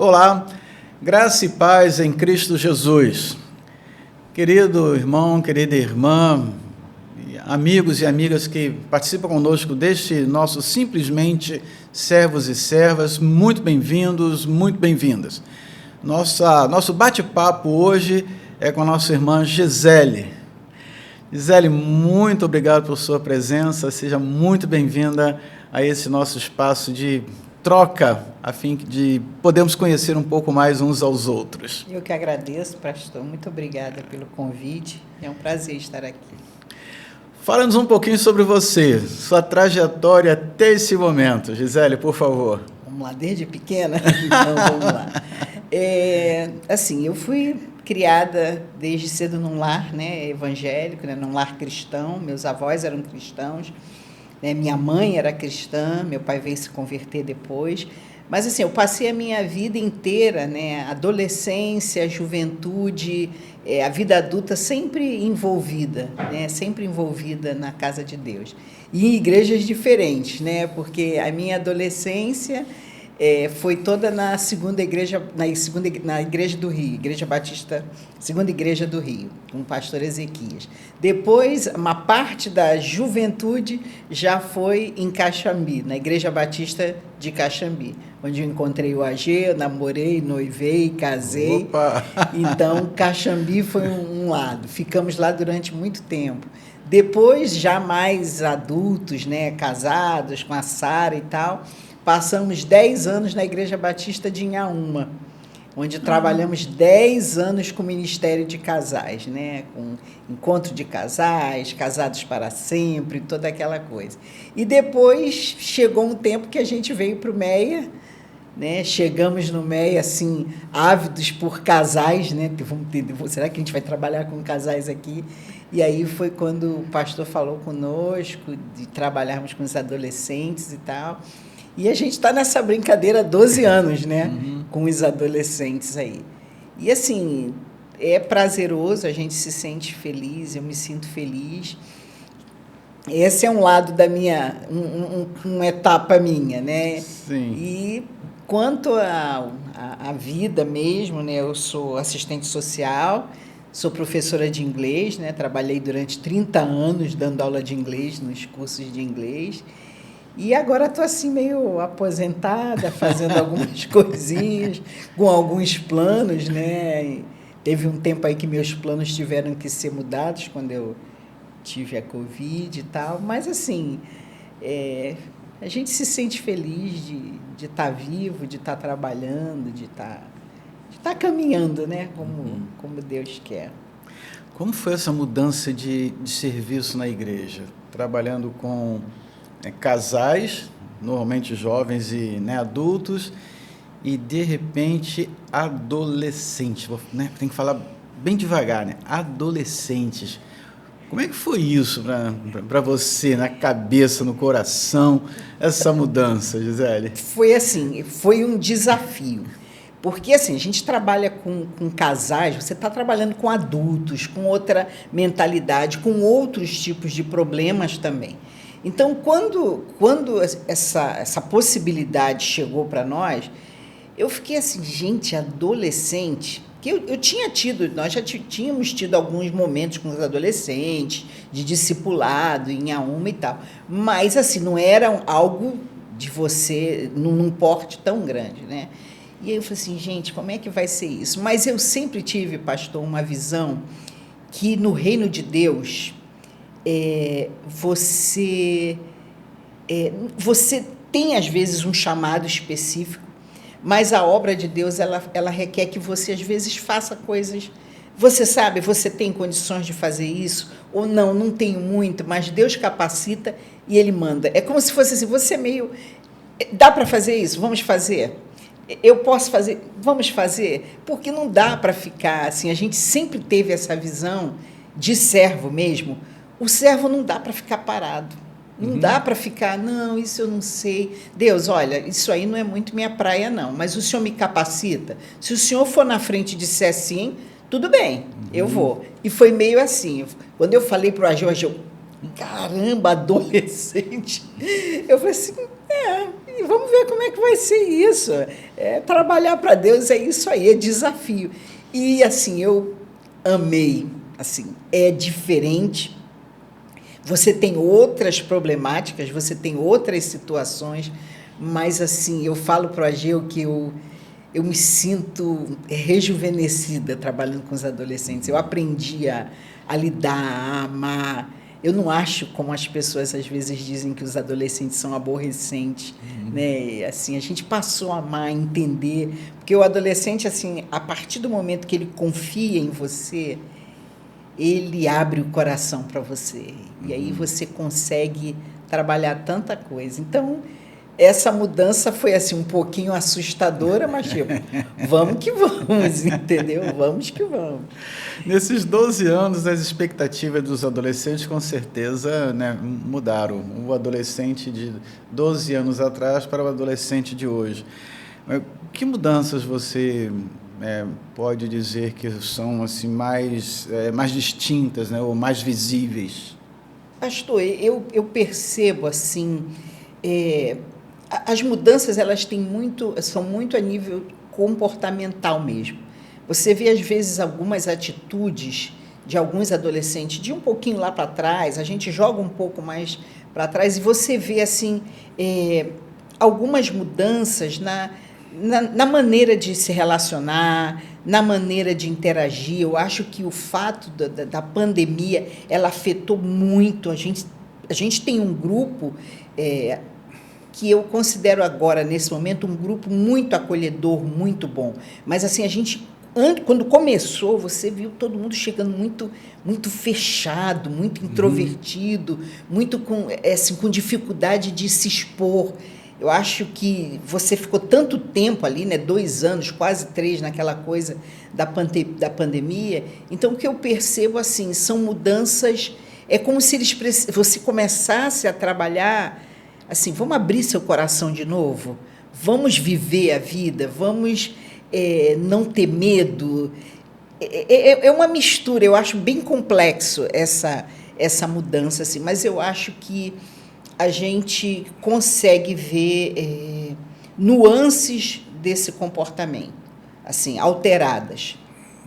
Olá, graça e paz em Cristo Jesus. Querido irmão, querida irmã, amigos e amigas que participam conosco deste nosso simplesmente servos e servas, muito bem-vindos, muito bem-vindas. Nosso bate-papo hoje é com a nossa irmã Gisele. Gisele, muito obrigado por sua presença, seja muito bem-vinda a esse nosso espaço de troca, a fim de podermos conhecer um pouco mais uns aos outros. Eu que agradeço, pastor. Muito obrigada pelo convite. É um prazer estar aqui. Fala-nos um pouquinho sobre você, sua trajetória até esse momento. Gisele, por favor. Vamos lá, desde pequena? Então, vamos lá. Assim, eu fui criada desde cedo num lar, né, evangélico, né, num lar cristão. Meus avós eram cristãos. Minha mãe era cristã, meu pai veio se converter depois. Mas, assim, eu passei a minha vida inteira, né, adolescência, juventude, a vida adulta sempre envolvida, né, sempre envolvida na casa de Deus. E em igrejas diferentes, né, porque a minha adolescência foi toda na segunda igreja, na igreja do Rio, Igreja Batista, segunda igreja do Rio, com o pastor Ezequias. Depois, uma parte da juventude já foi em Caxambi, na Igreja Batista de Caxambi, onde eu encontrei o AG, eu namorei, noivei, casei. Opa! Então, Caxambi foi um lado. Ficamos lá durante muito tempo. Depois, já mais adultos, né, casados, com a Sara e tal, passamos 10 anos na Igreja Batista de Inhaúma, onde trabalhamos 10 anos com o Ministério de Casais, né? Com encontro de casais, casados para sempre, toda aquela coisa. E depois chegou um tempo que a gente veio para o MEIA, né? Chegamos no MEIA, assim, ávidos por casais, né? Será que a gente vai trabalhar com casais aqui? E aí foi quando o pastor falou conosco de trabalharmos com os adolescentes e tal. E a gente está nessa brincadeira há 12 anos, né? Com os adolescentes aí. E, assim, é prazeroso, a gente se sente feliz, eu me sinto feliz. Esse é um lado da minha, uma etapa minha, né? Sim. E quanto à vida mesmo, né? Eu sou assistente social, sou professora de inglês, né? Trabalhei durante 30 anos dando aula de inglês nos cursos de inglês. E agora estou assim meio aposentada, fazendo algumas coisinhas, com alguns planos, né? Teve um tempo aí que meus planos tiveram que ser mudados quando eu tive a Covid e tal. Mas, assim, a gente se sente feliz de estar vivo, de estar trabalhando, de estar caminhando, né? Como Deus quer. Como foi essa mudança de serviço na igreja? Trabalhando com casais, normalmente jovens e, né, adultos, e de repente adolescentes, né? Tem que falar bem devagar, né? Adolescentes. Como é que foi isso para você, na cabeça, no coração, essa mudança, Gisele? Foi assim, foi um desafio. Porque, assim, a gente trabalha com casais, você está trabalhando com adultos, com outra mentalidade, com outros tipos de problemas também. Então, quando essa possibilidade chegou para nós, eu fiquei assim, gente, adolescente, que eu tinha tido, nós já tínhamos tido alguns momentos com os adolescentes, de discipulado, em Inhaúma e tal, mas assim, não era algo de você, num porte tão grande, né? E aí eu falei assim, gente, como é que vai ser isso? Mas eu sempre tive, pastor, uma visão que no reino de Deus, você tem, às vezes, um chamado específico, mas a obra de Deus, ela requer que você, às vezes, faça coisas... Você sabe, você tem condições de fazer isso, ou não tenho muito, mas Deus capacita e Ele manda. É como se fosse assim, você meio... Dá para fazer isso? Vamos fazer? Eu posso fazer? Vamos fazer? Porque não dá para ficar assim, a gente sempre teve essa visão de servo mesmo. O servo não dá para ficar parado. Não dá para ficar, não, isso eu não sei. Deus, olha, isso aí não é muito minha praia, não. Mas o Senhor me capacita. Se o Senhor for na frente e disser assim, tudo bem, eu vou. E foi meio assim. Quando eu falei para o Ageu, caramba, adolescente. Eu falei assim, vamos ver como é que vai ser isso. Trabalhar para Deus é isso aí, é desafio. E, assim, eu amei, assim, é diferente. Você tem outras problemáticas, você tem outras situações, mas, assim, eu falo para o Ageu que eu me sinto rejuvenescida trabalhando com os adolescentes. Eu aprendi a lidar, a amar. Eu não acho, como as pessoas às vezes dizem, que os adolescentes são aborrecentes, né? Assim, a gente passou a amar, a entender, porque o adolescente, assim, a partir do momento que ele confia em você, ele abre o coração para você, e aí você consegue trabalhar tanta coisa. Então, essa mudança foi, assim, um pouquinho assustadora, mas, tipo, vamos que vamos, entendeu? Vamos que vamos. Nesses 12 anos, as expectativas dos adolescentes, com certeza, né, mudaram. O adolescente de 12 anos atrás para o adolescente de hoje. Que mudanças você pode dizer que são assim, mais distintas, né, ou mais visíveis? Pastor, eu percebo, assim, as mudanças, elas são muito a nível comportamental mesmo. Você vê, às vezes, algumas atitudes de alguns adolescentes de um pouquinho lá para trás, a gente joga um pouco mais para trás e você vê, assim, algumas mudanças na maneira de se relacionar, na maneira de interagir. Eu acho que o fato da pandemia, ela afetou muito. A gente tem um grupo que eu considero agora, nesse momento, um grupo muito acolhedor, muito bom. Mas, assim, quando começou, você viu todo mundo chegando muito, muito fechado, muito introvertido, muito com dificuldade de se expor. Eu acho que você ficou tanto tempo ali, né, 2 anos, quase 3, naquela coisa da pandemia. Então, o que eu percebo, assim, são mudanças. É como se você começasse a trabalhar, assim, vamos abrir seu coração de novo, vamos viver a vida, vamos não ter medo. É uma mistura, eu acho bem complexo essa mudança, assim, mas eu acho que a gente consegue ver nuances desse comportamento, assim, alteradas.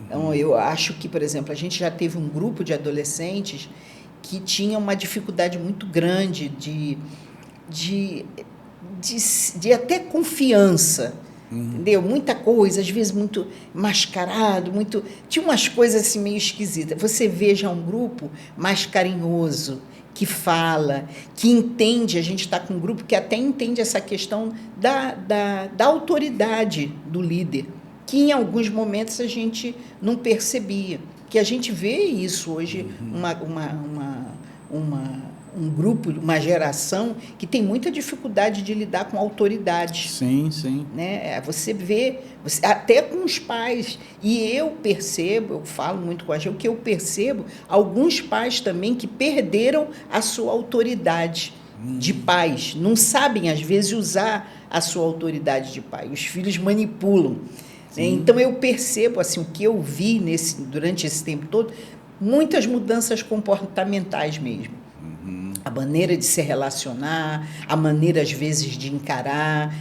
Então, eu acho que, por exemplo, a gente já teve um grupo de adolescentes que tinha uma dificuldade muito grande de até confiança, entendeu? Muita coisa, às vezes muito mascarado, tinha umas coisas assim meio esquisitas. Você veja um grupo mais carinhoso, que fala, que entende. A gente está com um grupo que até entende essa questão da autoridade do líder, que em alguns momentos a gente não percebia, que a gente vê isso hoje, um grupo, uma geração que tem muita dificuldade de lidar com autoridade. Sim, sim. Né? Você vê, até com os pais. E eu percebo, eu falo muito com a gente, que eu percebo alguns pais também que perderam a sua autoridade de pais. Não sabem, às vezes, usar a sua autoridade de pai. Os filhos manipulam. Né? Então, eu percebo, assim, o que eu vi durante esse tempo todo, muitas mudanças comportamentais mesmo. A maneira de se relacionar, a maneira, às vezes, de encarar,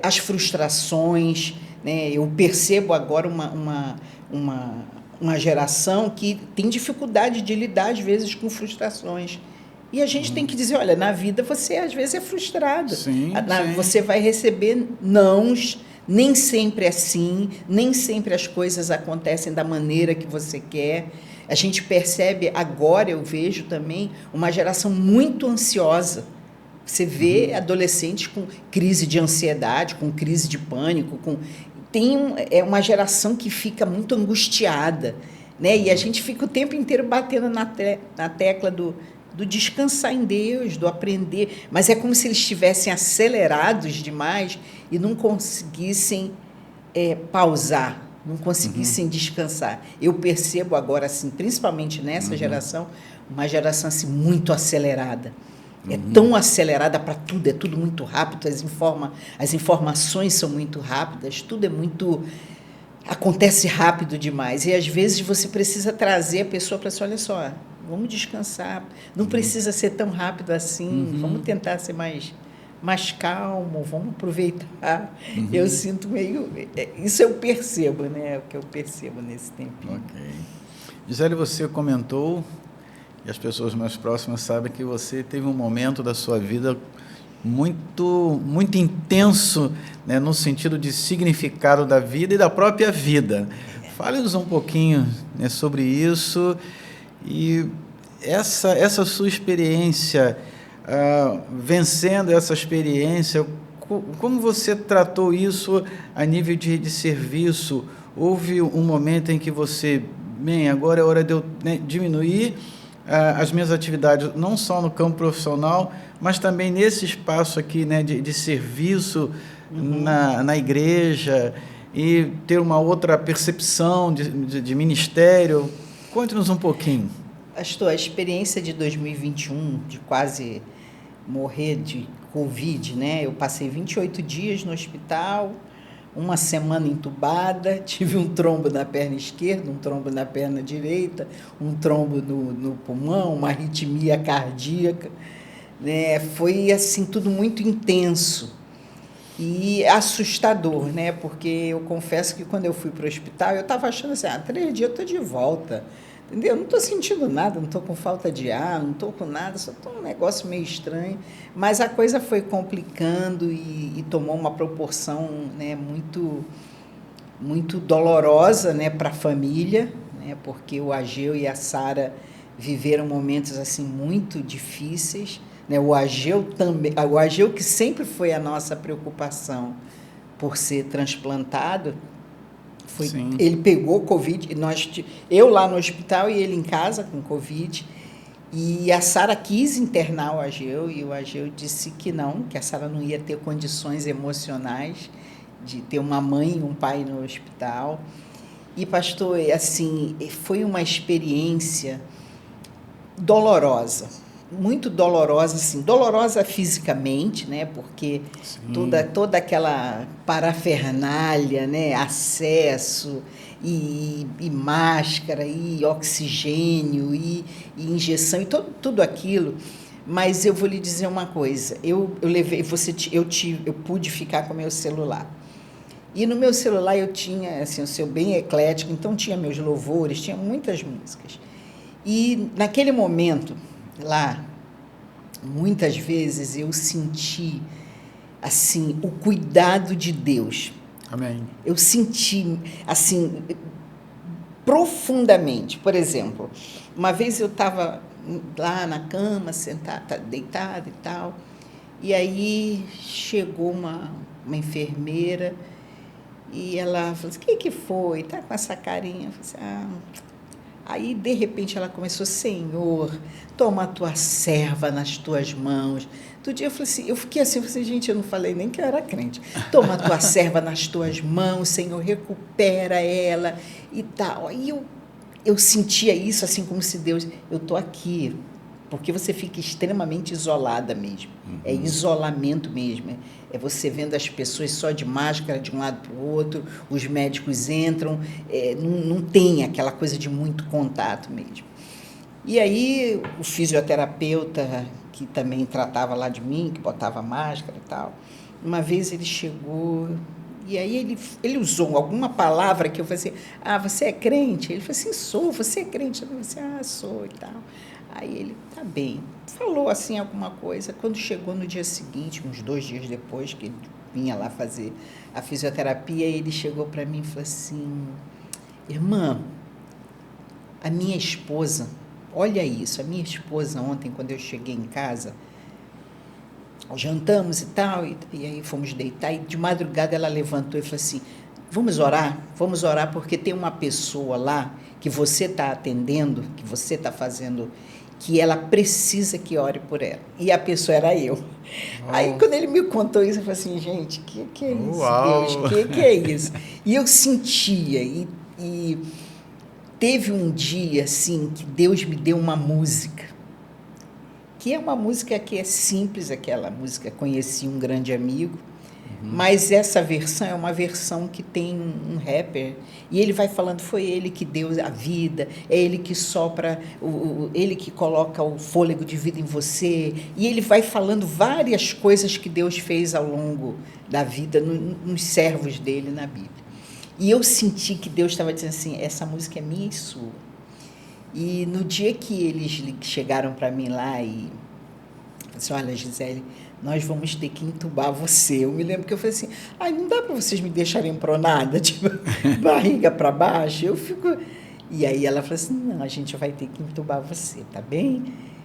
as frustrações. Né? Eu percebo agora uma geração que tem dificuldade de lidar, às vezes, com frustrações. E a gente tem que dizer, olha, na vida você, às vezes, é frustrado. Sim. Você vai receber nãos, nem sempre é assim, nem sempre as coisas acontecem da maneira que você quer. A gente percebe agora, eu vejo também, uma geração muito ansiosa. Você vê adolescentes com crise de ansiedade, com crise de pânico. É uma geração que fica muito angustiada. Né? E a gente fica o tempo inteiro batendo na tecla do descansar em Deus, do aprender. Mas é como se eles estivessem acelerados demais e não conseguissem pausar, não conseguissem descansar. Eu percebo agora, assim, principalmente nessa geração, uma geração assim, muito acelerada. É tão acelerada para tudo, é tudo muito rápido, as informações são muito rápidas, tudo acontece rápido demais. E, às vezes, você precisa trazer a pessoa para olha só, vamos descansar, não precisa ser tão rápido assim, vamos tentar ser mais mais calmo, vamos aproveitar. Eu sinto meio... Isso eu percebo, né? É o que eu percebo nesse tempinho. Ok. Gisele, você comentou, e as pessoas mais próximas sabem que você teve um momento da sua vida muito intenso, né, no sentido de significado da vida e da própria vida. Fale-nos um pouquinho, né, sobre isso e essa sua experiência, vencendo essa experiência, como você tratou isso a nível de serviço? Houve um momento em que você, bem, agora é hora de eu, né, diminuir as minhas atividades, não só no campo profissional, mas também nesse espaço aqui, né, de serviço na igreja, e ter uma outra percepção de ministério. Conte-nos um pouquinho. Pastor, a experiência de 2021, de quase morrer de Covid, né? Eu passei 28 dias no hospital, uma semana entubada, tive um trombo na perna esquerda, um trombo na perna direita, um trombo no pulmão, uma arritmia cardíaca, né? Foi assim tudo muito intenso e assustador, né? Porque eu confesso que quando eu fui para o hospital, eu estava achando assim, 3 dias eu estou de volta, entendeu? Eu não estou sentindo nada, não estou com falta de ar, não estou com nada, só estou um negócio meio estranho. Mas a coisa foi complicando e tomou uma proporção, né, muito dolorosa, né, para a família, né, porque o Ageu e a Sara viveram momentos assim muito difíceis, né? O Ageu também, o Ageu, que sempre foi a nossa preocupação por ser transplantado, ele pegou Covid, eu lá no hospital e ele em casa com Covid, e a Sara quis internar o Ageu, e o Ageu disse que não, que a Sara não ia ter condições emocionais de ter uma mãe e um pai no hospital. E, pastor, assim, foi uma experiência dolorosa, muito dolorosa, assim, dolorosa fisicamente, né, porque toda aquela parafernália, né, acesso e máscara e oxigênio e injeção e tudo aquilo. Mas eu vou lhe dizer uma coisa, eu pude ficar com o meu celular. E no meu celular eu tinha, assim, o seu bem eclético, então tinha meus louvores, tinha muitas músicas. E naquele momento, lá, muitas vezes eu senti, assim, o cuidado de Deus. Amém. Eu senti, assim, profundamente. Por exemplo, uma vez eu estava lá na cama, sentada, deitada e tal, e aí chegou uma enfermeira e ela falou assim, o que foi? Tá com essa carinha? Eu falei assim, Aí, de repente, ela começou, Senhor, toma a tua serva nas tuas mãos. Do dia eu fiquei assim, gente, eu não falei nem que eu era crente. Toma a tua serva nas tuas mãos, Senhor, recupera ela e tal. Aí eu sentia isso assim como se Deus, eu estou aqui, porque você fica extremamente isolada mesmo. É isolamento mesmo. É você vendo as pessoas só de máscara de um lado para o outro, os médicos entram, não tem aquela coisa de muito contato mesmo. E aí o fisioterapeuta, que também tratava lá de mim, que botava máscara e tal, uma vez ele chegou e aí ele usou alguma palavra que eu falei assim, você é crente? Ele falou assim, sou, você é crente? Eu falei assim, sou e tal. Aí ele, tá bem, falou assim alguma coisa. Quando chegou no dia seguinte, uns 2 dias depois, que ele vinha lá fazer a fisioterapia, ele chegou para mim e falou assim, irmã, a minha esposa, olha isso, a minha esposa ontem, quando eu cheguei em casa, jantamos e tal, e aí fomos deitar, e de madrugada ela levantou e falou assim, vamos orar, porque tem uma pessoa lá que você está atendendo, que você está fazendo, que ela precisa que ore por ela. E a pessoa era eu. Aí, quando ele me contou isso, eu falei assim, gente, que é isso, Deus? Que é isso? E eu sentia, e teve um dia, assim, que Deus me deu uma música, que é uma música que é simples, aquela música Conheci um Grande Amigo, Mas essa versão é uma versão que tem um rapper, e ele vai falando, foi ele que deu a vida, é ele que sopra, ele que coloca o fôlego de vida em você, e ele vai falando várias coisas que Deus fez ao longo da vida, nos servos dele na Bíblia. E eu senti que Deus estava dizendo assim, essa música é minha e sua. E no dia que eles chegaram para mim lá e falaram assim, olha, Gisele, nós vamos ter que entubar você. Eu me lembro que eu falei assim, não dá para vocês me deixarem pronada, tipo, barriga para baixo, eu fico... E aí ela falou assim, não, a gente vai ter que entubar você, tá bem?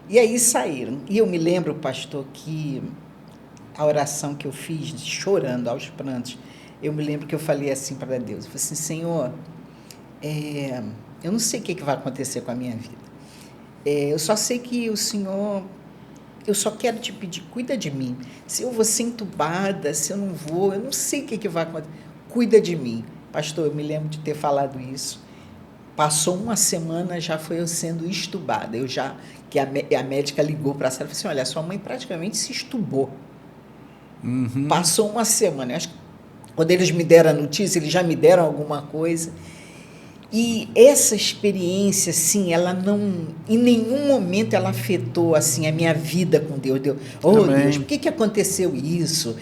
E aí saíram. E eu me lembro, pastor, que a oração que eu fiz, chorando aos prantos, eu me lembro que eu falei assim para Deus, eu falei assim, Senhor, eu não sei o que vai acontecer com a minha vida. Eu só sei que o Senhor... Eu só quero te pedir, cuida de mim. Se eu vou ser entubada, se eu não vou, eu não sei o que vai acontecer. Cuida de mim. Pastor, eu me lembro de ter falado isso. Passou uma semana, já foi eu sendo estubada. Que a médica ligou para a sala e falou assim, olha, sua mãe praticamente se estubou. Passou uma semana. Eu acho que quando eles me deram a notícia, eles já me deram alguma coisa. E essa experiência, assim, ela não, em nenhum momento ela afetou, assim, a minha vida com Deus. Deus, por que aconteceu isso?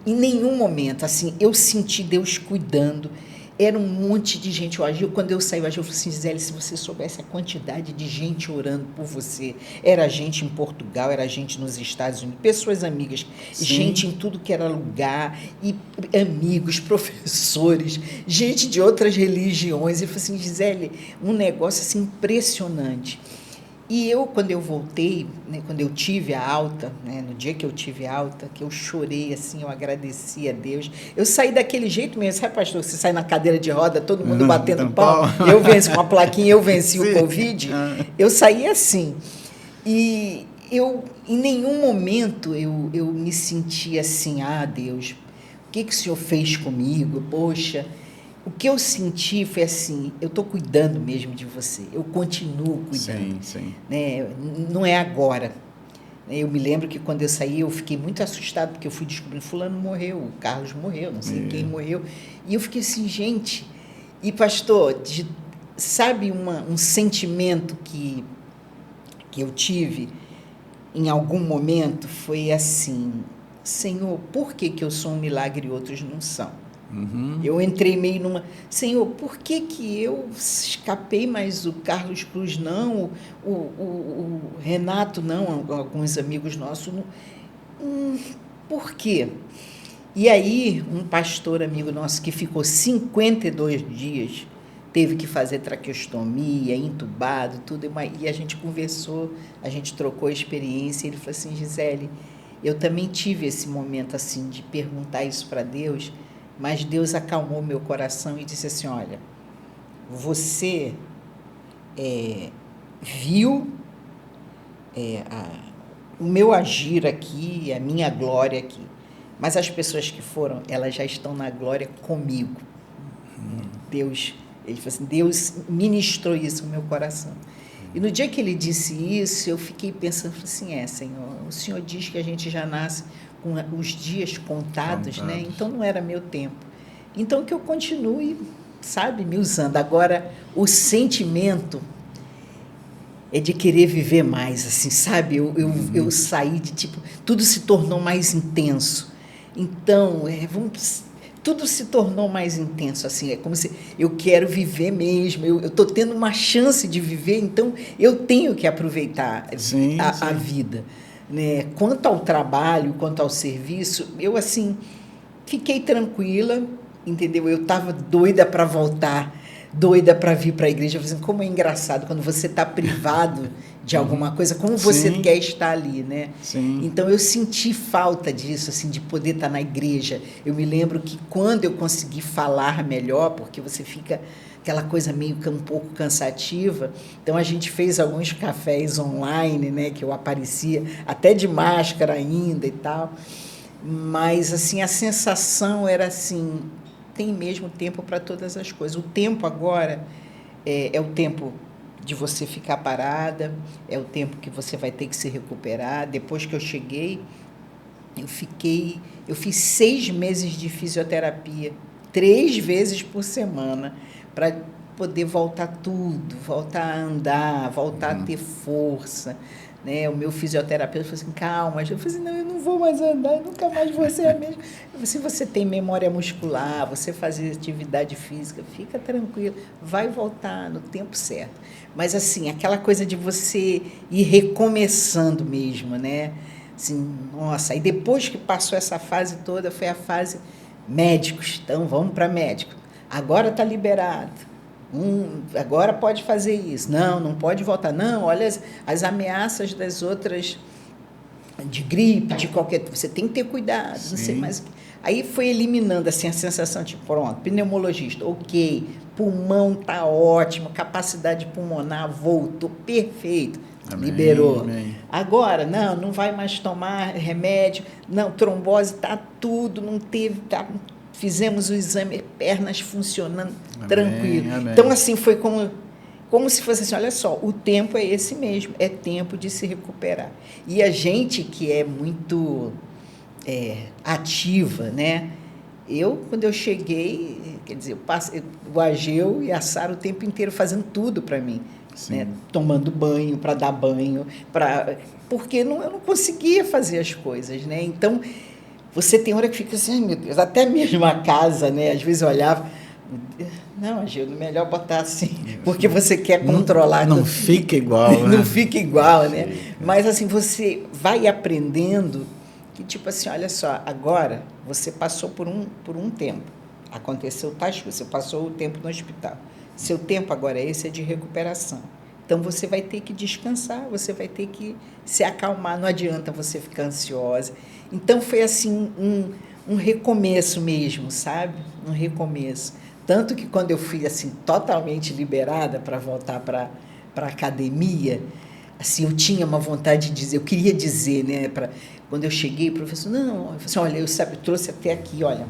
Em nenhum momento, assim, eu senti Deus cuidando. Era um monte de gente. Quando eu saí, eu falei assim, Gisele, se você soubesse a quantidade de gente orando por você. Era gente em Portugal, era gente nos Estados Unidos, pessoas amigas, sim, gente em tudo que era lugar, e amigos, professores, gente de outras religiões. Eu falei assim, Gisele, um negócio assim impressionante. E eu, quando eu voltei, né, quando eu tive a alta, né, no dia que eu tive a alta, que eu chorei, assim, eu agradeci a Deus. Eu saí daquele jeito mesmo, sabe, pastor? Você sai na cadeira de roda, todo mundo batendo pau. Eu venci com a plaquinha, eu venci o Covid. Eu saí assim. E eu, em nenhum momento, eu me senti assim, Deus, o que o Senhor fez comigo? Poxa... O que eu senti foi assim, eu estou cuidando mesmo de você, eu continuo cuidando. Sim. Né? Não é agora. Eu me lembro que quando eu saí, eu fiquei muito assustado, porque eu fui descobrindo, fulano morreu, o Carlos morreu, não sei quem morreu. E eu fiquei assim, gente... E, pastor, sabe um sentimento que eu tive em algum momento? Foi assim, Senhor, por que eu sou um milagre e outros não são? Eu entrei meio numa... Senhor, por que eu escapei, mas o Carlos Cruz não, o Renato não, alguns amigos nossos não... Por quê? E aí, um pastor amigo nosso que ficou 52 dias, teve que fazer traqueostomia, entubado, tudo, e a gente conversou, a gente trocou a experiência, e ele falou assim, Gisele, eu também tive esse momento assim de perguntar isso para Deus, mas Deus acalmou meu coração e disse assim, olha, você viu o meu agir aqui, a minha glória aqui, mas as pessoas que foram, elas já estão na glória comigo. Deus, ele falou assim, Deus ministrou isso no meu coração. E no dia que ele disse isso, eu fiquei pensando assim, Senhor, o Senhor diz que a gente já nasce com os dias contados, né? Então não era meu tempo. Então que eu continue, sabe, me usando. Agora, o sentimento é de querer viver mais, assim, sabe? Eu saí de, tipo, tudo se tornou mais intenso. Então, tudo se tornou mais intenso, assim, é como se eu quero viver mesmo, eu estou tendo uma chance de viver, então eu tenho que aproveitar a vida. Né? Quanto ao trabalho, quanto ao serviço, eu, assim, fiquei tranquila, entendeu? Eu estava doida para voltar, doida para vir para a igreja, assim, como é engraçado quando você está privado de alguma coisa, como você quer estar ali, né? Então eu senti falta disso, assim, de poder estar na igreja. Eu me lembro que quando eu consegui falar melhor, porque você fica aquela coisa meio que um pouco cansativa, então a gente fez alguns cafés online, né, que eu aparecia até de máscara ainda e tal, mas assim a sensação era assim, tem mesmo tempo para todas as coisas. O tempo agora é o tempo de você ficar parada, é o tempo que você vai ter que se recuperar. Depois que eu cheguei, eu fiz 6 meses de fisioterapia, 3 vezes por semana, para poder voltar tudo, voltar a andar, voltar a ter força, né? O meu fisioterapeuta falou assim, calma. Eu falei assim, não, eu não vou mais andar, eu nunca mais vou ser a mesma. Se você tem memória muscular, você fazer atividade física, fica tranquilo, vai voltar no tempo certo. Mas, assim, aquela coisa de você ir recomeçando mesmo, né? Assim, nossa, e depois que passou essa fase toda, foi a fase médicos. Então, vamos para médico. Agora está liberado. Agora pode fazer isso. Não, não pode voltar. Não, olha as ameaças das outras, de gripe, de qualquer... Você tem que ter cuidado, não sei mais. Aí foi eliminando assim, a sensação de, pronto, pneumologista, ok, pulmão está ótimo, capacidade pulmonar voltou, perfeito, amém, liberou. Amém. Agora, não vai mais tomar remédio, não, trombose está tudo, não teve... Fizemos o exame, pernas funcionando, amém, tranquilo. Amém. Então, assim, foi como se fosse assim, olha só, o tempo é esse mesmo, é tempo de se recuperar. E a gente que é muito ativa, né? Quando eu cheguei, quer dizer, o Ageu e a Sara o tempo inteiro fazendo tudo para mim. Né? Tomando banho, para dar banho, porque eu não conseguia fazer as coisas, né? Então... Você tem hora que fica assim, ai, meu Deus, até mesmo a casa, né? Às vezes eu olhava, não, Gil, melhor botar assim, porque você quer controlar. Não fica igual, né? Não fica igual, né? Mas assim, você vai aprendendo que, tipo assim, olha só, agora você passou por um tempo, aconteceu tais coisas, você passou o tempo no hospital. Seu tempo agora esse é de recuperação. Então, você vai ter que descansar, você vai ter que se acalmar, não adianta você ficar ansiosa. Então, foi assim, um recomeço mesmo, sabe? Um recomeço. Tanto que quando eu fui assim, totalmente liberada para voltar para a academia, assim, eu tinha uma vontade de dizer, eu queria dizer, né? Quando eu cheguei, o professor, não, eu falei assim, olha, eu trouxe até aqui, olha,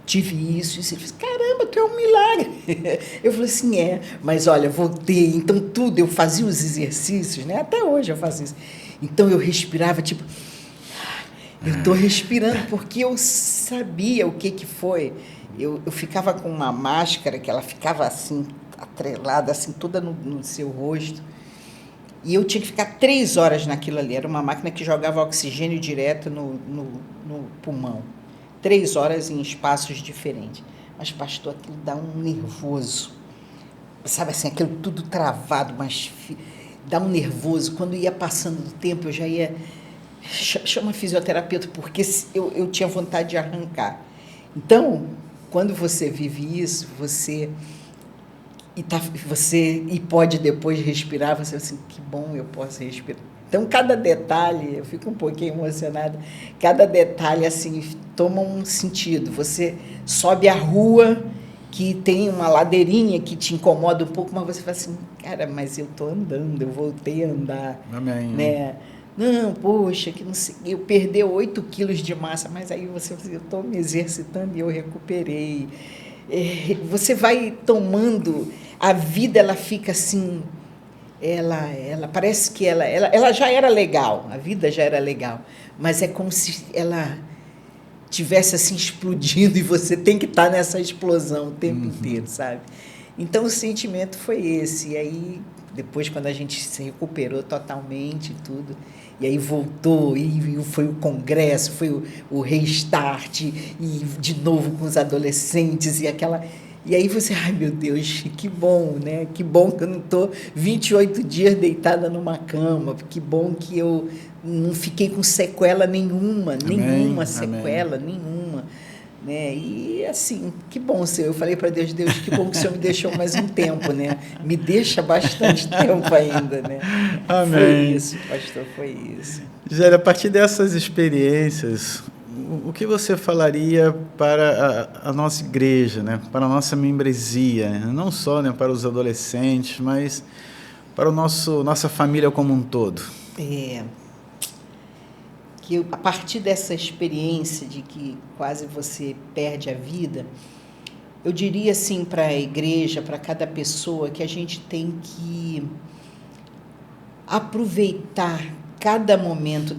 tive isso. Ele disse, caramba, tu é um milagre. Eu falei assim, mas olha, voltei. Então, tudo, eu fazia os exercícios, né? Até hoje eu faço isso. Então, eu respirava, tipo, eu estou respirando, porque eu sabia o que foi. Eu ficava com uma máscara, que ela ficava assim, atrelada, assim, toda no seu rosto. E eu tinha que ficar 3 horas naquilo ali. Era uma máquina que jogava oxigênio direto no pulmão. 3 horas em espaços diferentes. Mas, pastor, aquilo dá um nervoso. Sabe assim, aquilo tudo travado, mas dá um nervoso. Quando ia passando do tempo, eu já ia... Chama fisioterapeuta, porque eu tinha vontade de arrancar. Então, quando você vive isso, você pode depois respirar, você assim, que bom, eu posso respirar. Então, cada detalhe, eu fico um pouquinho emocionada, cada detalhe, assim, toma um sentido. Você sobe a rua, que tem uma ladeirinha que te incomoda um pouco, mas você fala assim, cara, mas eu estou andando, eu voltei a andar. Amém. Né? Não, poxa, que não sei, eu perdi 8 quilos de massa, mas aí você eu estou me exercitando e eu recuperei. Você vai tomando, a vida ela fica assim... Ela parece que ela já era legal, a vida já era legal, mas é como se ela tivesse assim explodindo e você tem que estar nessa explosão o tempo inteiro, sabe? Então o sentimento foi esse. E aí depois, quando a gente se recuperou totalmente e tudo, e aí voltou, e foi o congresso, foi o restart, e de novo com os adolescentes e aquela... E aí você, ai meu Deus, que bom, né? Que bom que eu não estou 28 dias deitada numa cama, que bom que eu não fiquei com sequela nenhuma, amém, nenhuma sequela, amém, nenhuma. Né? E assim, que bom, Senhor. Eu falei para Deus, que bom que o Senhor me deixou mais um tempo, né? Me deixa bastante tempo ainda, né? Amém. Foi isso, pastor, foi isso. Gélia, a partir dessas experiências, o que você falaria para a nossa igreja, né? Para a nossa membresia, não só, né, para os adolescentes, mas para nossa família como um todo? Que a partir dessa experiência de que quase você perde a vida, eu diria assim para a igreja, para cada pessoa, que a gente tem que aproveitar cada momento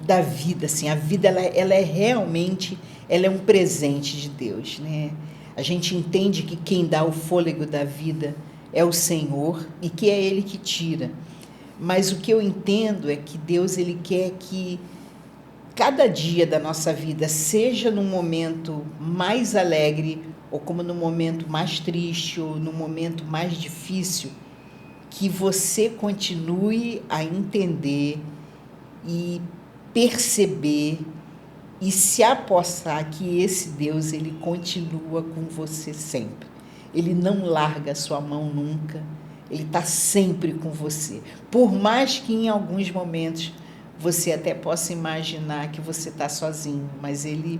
da vida, assim, a vida ela é realmente, ela é um presente de Deus, né? A gente entende que quem dá o fôlego da vida é o Senhor e que é Ele que tira. Mas o que eu entendo é que Deus, Ele quer que cada dia da nossa vida, seja no momento mais alegre ou como no momento mais triste ou no momento mais difícil, que você continue a entender e perceber e se apossar que esse Deus, ele continua com você sempre. Ele não larga a sua mão nunca, ele está sempre com você. Por mais que em alguns momentos você até possa imaginar que você está sozinho, mas ele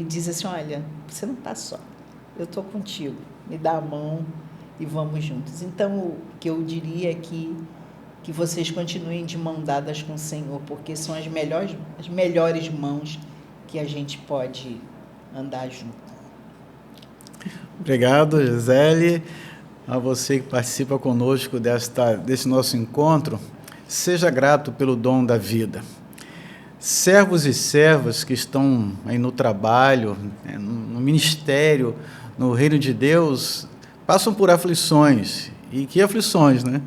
diz assim, olha, você não está só, eu estou contigo, me dá a mão e vamos juntos. Então, o que eu diria é que vocês continuem de mão dadas com o Senhor, porque são as melhores mãos que a gente pode andar junto. Obrigado, Gisele. A você que participa conosco desse nosso encontro, seja grato pelo dom da vida. Servos e servas que estão aí no trabalho, no ministério, no reino de Deus, passam por aflições. E que aflições, né?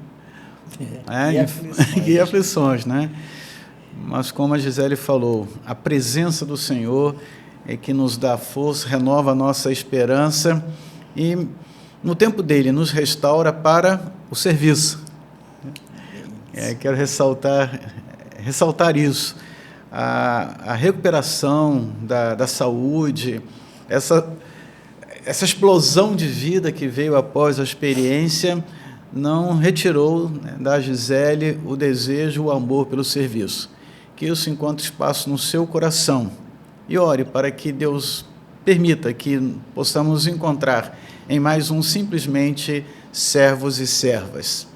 Que aflições, né? Mas como a Gisele falou, a presença do Senhor é que nos dá força, renova a nossa esperança e, no tempo dele, nos restaura para o serviço. Quero ressaltar isso. A recuperação da saúde, essa explosão de vida que veio após a experiência, não retirou, né, da Gisele o desejo, o amor pelo serviço. Que isso encontre espaço no seu coração. E ore para que Deus permita que possamos encontrar em mais um simplesmente servos e servas.